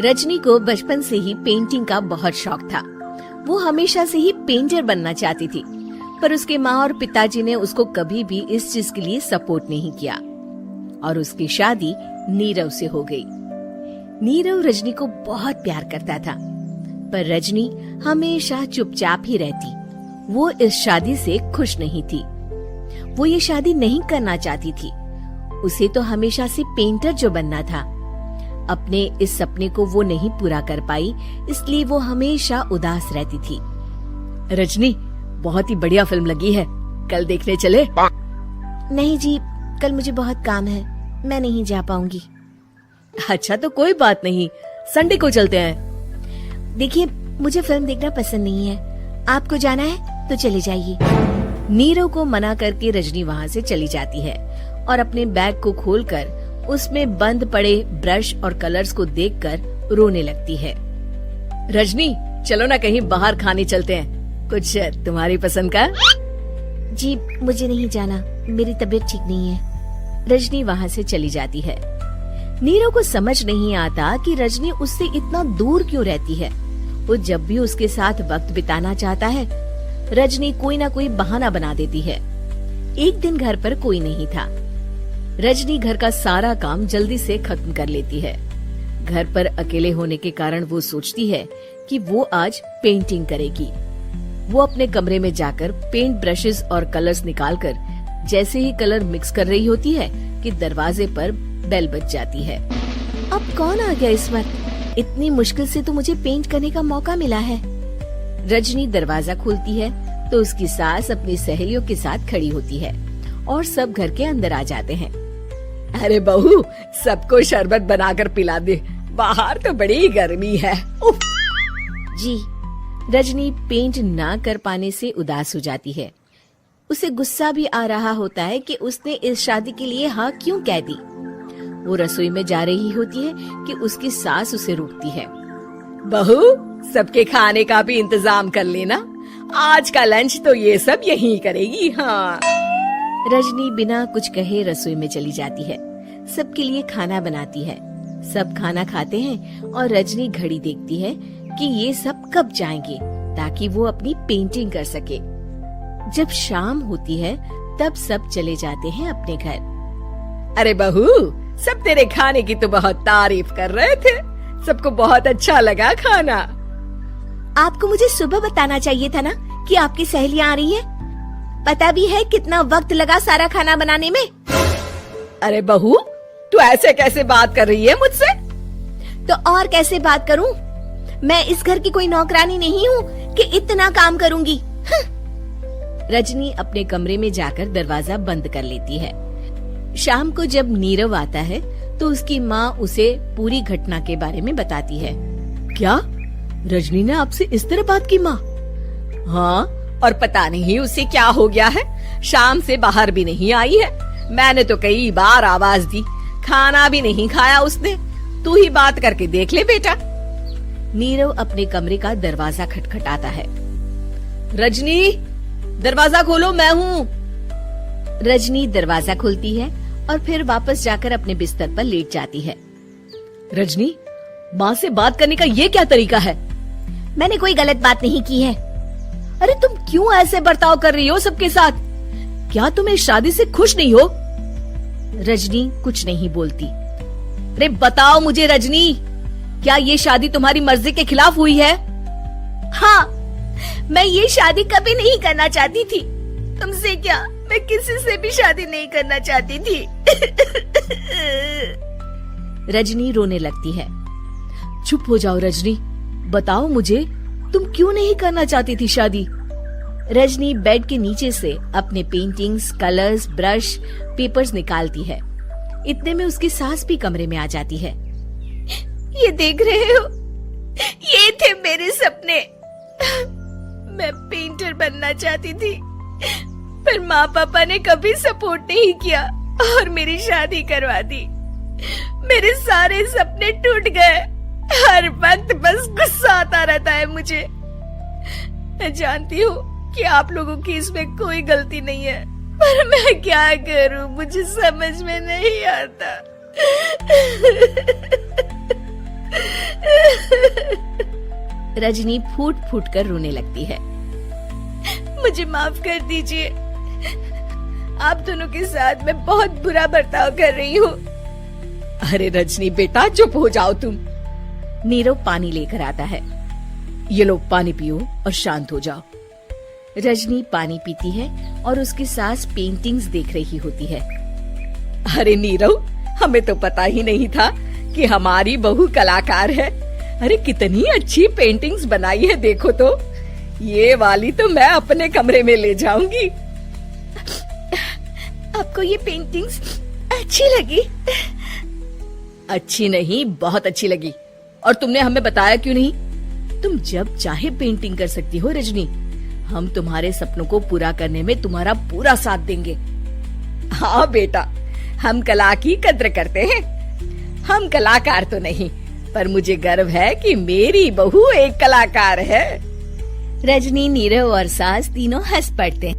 रजनी को बचपन से ही पेंटिंग का बहुत शौक था। वो हमेशा से ही पेंटर बनना चाहती थी, पर उसके माँ और पिताजी ने उसको कभी भी इस चीज के लिए सपोर्ट नहीं किया और उसकी शादी नीरव से हो गई। नीरव रजनी को बहुत प्यार करता था, पर रजनी हमेशा चुपचाप ही रहती। वो इस शादी से खुश नहीं थी। वो ये शादी नहीं करना चाहती थी। उसे तो हमेशा से पेंटर जो बनना था। अपने इस सपने को वो नहीं पूरा कर पाई, इसलिए वो हमेशा उदास रहती थी। रजनी, बहुत ही बढ़िया फिल्म लगी है, कल देखने चले? नहीं जी, कल मुझे बहुत काम है, मैं नहीं जा पाऊंगी। अच्छा तो कोई बात नहीं, संडे को चलते हैं। देखिए, मुझे फिल्म देखना पसंद नहीं है। आपको जाना है तो चले जाइए। नीरव को मना करके रजनी वहाँ से चली जाती है और अपने बैग को खोलकर उसमें बंद पड़े ब्रश और कलर्स को देखकर रोने लगती है। रजनी, चलो ना कहीं बाहर खाने चलते हैं, कुछ तुम्हारी पसंद का। जी मुझे नहीं जाना, मेरी तबीयत ठीक नहीं है। रजनी वहाँ से चली जाती है। नीरव को समझ नहीं आता कि रजनी उससे इतना दूर क्यों रहती है। वो जब भी उसके साथ वक्त बिताना चाहता है, रजनी कोई ना कोई बहाना बना देती है। एक दिन घर पर कोई नहीं था। रजनी घर का सारा काम जल्दी से खत्म कर लेती है। घर पर अकेले होने के कारण वो सोचती है कि वो आज पेंटिंग करेगी। वो अपने कमरे में जाकर पेंट ब्रशेस और कलर्स निकालकर जैसे ही कलर मिक्स कर रही होती है कि दरवाजे पर बेल बज जाती है। अब कौन आ गया इस वक्त? इतनी मुश्किल से तो मुझे पेंट करने का मौका मिला है। रजनी दरवाजा खोलती है तो उसकी सास अपनी सहेलियों के साथ खड़ी होती है और सब घर के अंदर आ जाते हैं। अरे बहू, सबको शरबत बनाकर पिला दे, बाहर तो बड़ी गर्मी है। उफ। जी। रजनी पेंट ना कर पाने से उदास हो जाती है। उसे गुस्सा भी आ रहा होता है कि उसने इस शादी के लिए हाँ क्यों कह दी। वो रसोई में जा रही होती है कि उसकी सास उसे रोकती है। बहू, सबके खाने का भी इंतजाम कर लेना, आज का लंच तो ये सब यही करेगी। हाँ। रजनी बिना कुछ कहे रसोई में चली जाती है। सबके लिए खाना बनाती है। सब खाना खाते हैं और रजनी घड़ी देखती है कि ये सब कब जाएंगे ताकि वो अपनी पेंटिंग कर सके। जब शाम होती है तब सब चले जाते हैं अपने घर। अरे बहू, सब तेरे खाने की तो बहुत तारीफ कर रहे थे, सबको बहुत अच्छा लगा खाना। आपको मुझे सुबह बताना चाहिए था ना कि आपकी सहेलियां आ रही है। पता भी है कितना वक्त लगा सारा खाना बनाने में। अरे बहू, तू ऐसे कैसे बात कर रही है मुझसे? तो और कैसे बात करूं? मैं इस घर की कोई नौकरानी नहीं हूँ कि इतना काम करूंगी। रजनी अपने कमरे में जाकर दरवाजा बंद कर लेती है। शाम को जब नीरव आता है तो उसकी माँ उसे पूरी घटना के बारे में बताती है। क्या रजनी ने आपसे इस तरह बात की? माँ? हाँ, और पता नहीं उसे क्या हो गया है, शाम से बाहर भी नहीं आई है। मैंने तो कई बार आवाज दी, खाना भी नहीं खाया उसने। तू ही बात करके देख ले बेटा। नीरव अपने कमरे का दरवाजा खटखटाता है। रजनी, दरवाजा खोलो, मैं हूँ। रजनी दरवाजा खोलती है और फिर वापस जाकर अपने बिस्तर पर लेट जाती है। रजनी, माँ से बात करने का ये क्या तरीका है? मैंने कोई गलत बात नहीं की है। अरे तुम क्यों ऐसे बर्ताव कर रही हो सबके साथ? क्या तुम इस शादी से खुश नहीं हो? रजनी कुछ नहीं बोलती। अरे बताओ मुझे रजनी, क्या ये शादी तुम्हारी मर्जी के खिलाफ हुई है? हाँ, मैं ये शादी कभी नहीं करना चाहती थी। तुमसे क्या, मैं किसी से भी शादी नहीं करना चाहती थी। रजनी रोने लगती है। चुप हो जाओ रजनी, बताओ मुझे, तुम क्यों नहीं करना चाहती थी शादी? रजनी बेड के नीचे से अपने पेंटिंग्स, कलर्स, ब्रश, पेपर्स निकालती है। इतने में उसकी सास भी कमरे में आ जाती है। ये देख रहे हो, ये थे मेरे सपने। मैं पेंटर बनना चाहती थी, पर माँ पापा ने कभी सपोर्ट नहीं किया और मेरी शादी करवा दी। मेरे सारे सपने टूट गए। हर वक्त बस गुस्सा आता रहता है मुझे। मैं जानती हूँ कि आप लोगों की इसमें कोई गलती नहीं है, पर मैं क्या करूँ, मुझे समझ में नहीं आता। रजनी फूट फूट कर रोने लगती है। मुझे माफ कर दीजिए, आप दोनों के साथ मैं बहुत बुरा बर्ताव कर रही हूँ। अरे रजनी बेटा चुप हो जाओ तुम। नीरव पानी लेकर आता है। ये लो पानी पियो और शांत हो जाओ। रजनी पानी पीती है और उसकी सास पेंटिंग्स देख रही होती है। अरे नीरव, हमें तो पता ही नहीं था कि हमारी बहू कलाकार है। अरे कितनी अच्छी पेंटिंग्स बनाई है, देखो तो। ये वाली तो मैं अपने कमरे में ले जाऊंगी। आपको ये पेंटिंग्स अच्छी लगी? अच्छी नहीं, बहुत अच्छी लगी। और तुमने हमें बताया क्यों नहीं? तुम जब चाहे पेंटिंग कर सकती हो रजनी। हम तुम्हारे सपनों को पूरा करने में तुम्हारा पूरा साथ देंगे। हाँ बेटा, हम कला की कद्र करते हैं। हम कलाकार तो नहीं, पर मुझे गर्व है कि मेरी बहू एक कलाकार है। रजनी, नीरव और सास तीनों हंस पड़ते हैं।